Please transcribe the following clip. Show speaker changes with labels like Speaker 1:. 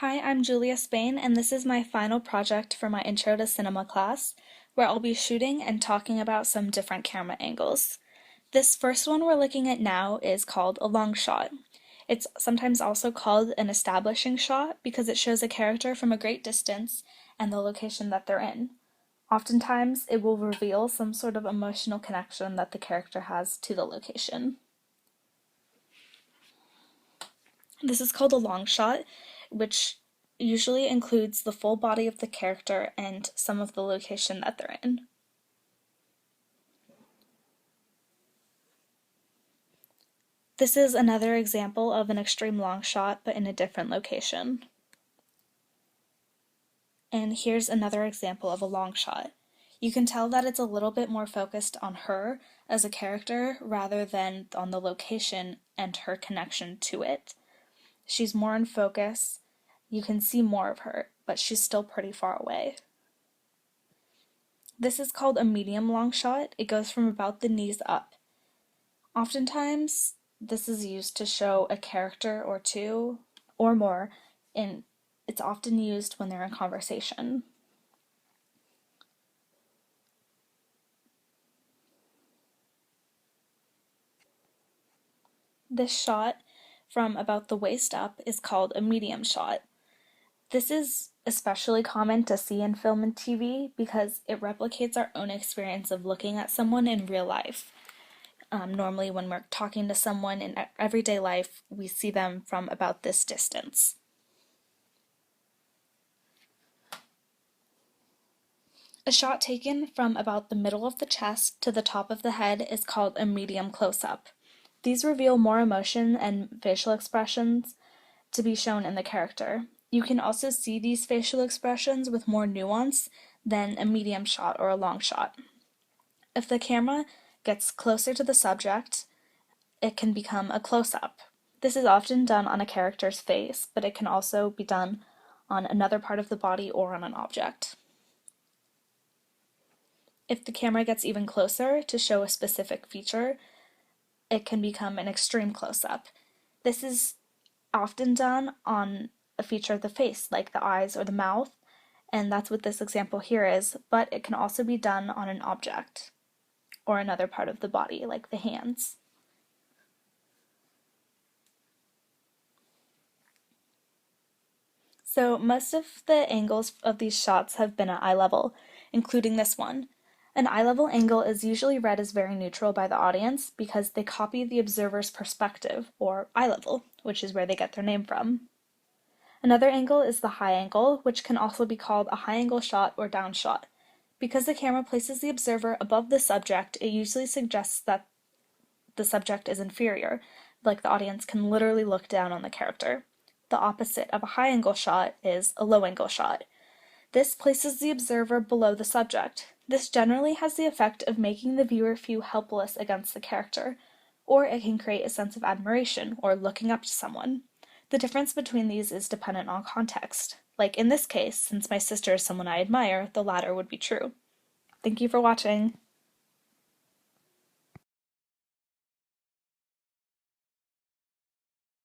Speaker 1: Hi, I'm Julia Spain, and this is my final project for my Intro to Cinema class, where I'll be shooting and talking about some different camera angles. This first one we're looking at now is called a long shot. It's sometimes also called an establishing shot because it shows a character from a great distance and the location that they're in. Oftentimes, it will reveal some sort of emotional connection that the character has to the location. This is called a long shot, which usually includes the full body of the character and some of the location that they're in. This is another example of an extreme long shot, but in a different location. And here's another example of a long shot. You can tell that it's a little bit more focused on her as a character rather than on the location and her connection to it. She's more in focus. You can see more of her, but she's still pretty far away. This is called a medium long shot. It goes from about the knees up. Oftentimes, this is used to show a character or two or more, and it's often used when they're in conversation. This shot from about the waist up is called a medium shot. This is especially common to see in film and TV because it replicates our own experience of looking at someone in real life. Normally, when we're talking to someone in everyday life, we see them from about this distance. A shot taken from about the middle of the chest to the top of the head is called a medium close-up. These reveal more emotion and facial expressions to be shown in the character. You can also see these facial expressions with more nuance than a medium shot or a long shot. If the camera gets closer to the subject, it can become a close-up. This is often done on a character's face, but it can also be done on another part of the body or on an object. If the camera gets even closer to show a specific feature, it can become an extreme close-up. This is often done on a feature of the face, like the eyes or the mouth, and that's what this example here is, but it can also be done on an object or another part of the body, like the hands. So most of the angles of these shots have been at eye level, including this one. An eye level angle is usually read as very neutral by the audience because they copy the observer's perspective, or eye level, which is where they get their name from. Another angle is the high angle, which can also be called a high angle shot or down shot. Because the camera places the observer above the subject, it usually suggests that the subject is inferior, like the audience can literally look down on the character. The opposite of a high angle shot is a low angle shot. This places the observer below the subject. This generally has the effect of making the viewer feel helpless against the character, or it can create a sense of admiration or looking up to someone. The difference between these is dependent on context. Like in this case, since my sister is someone I admire, the latter would be true. Thank you for watching.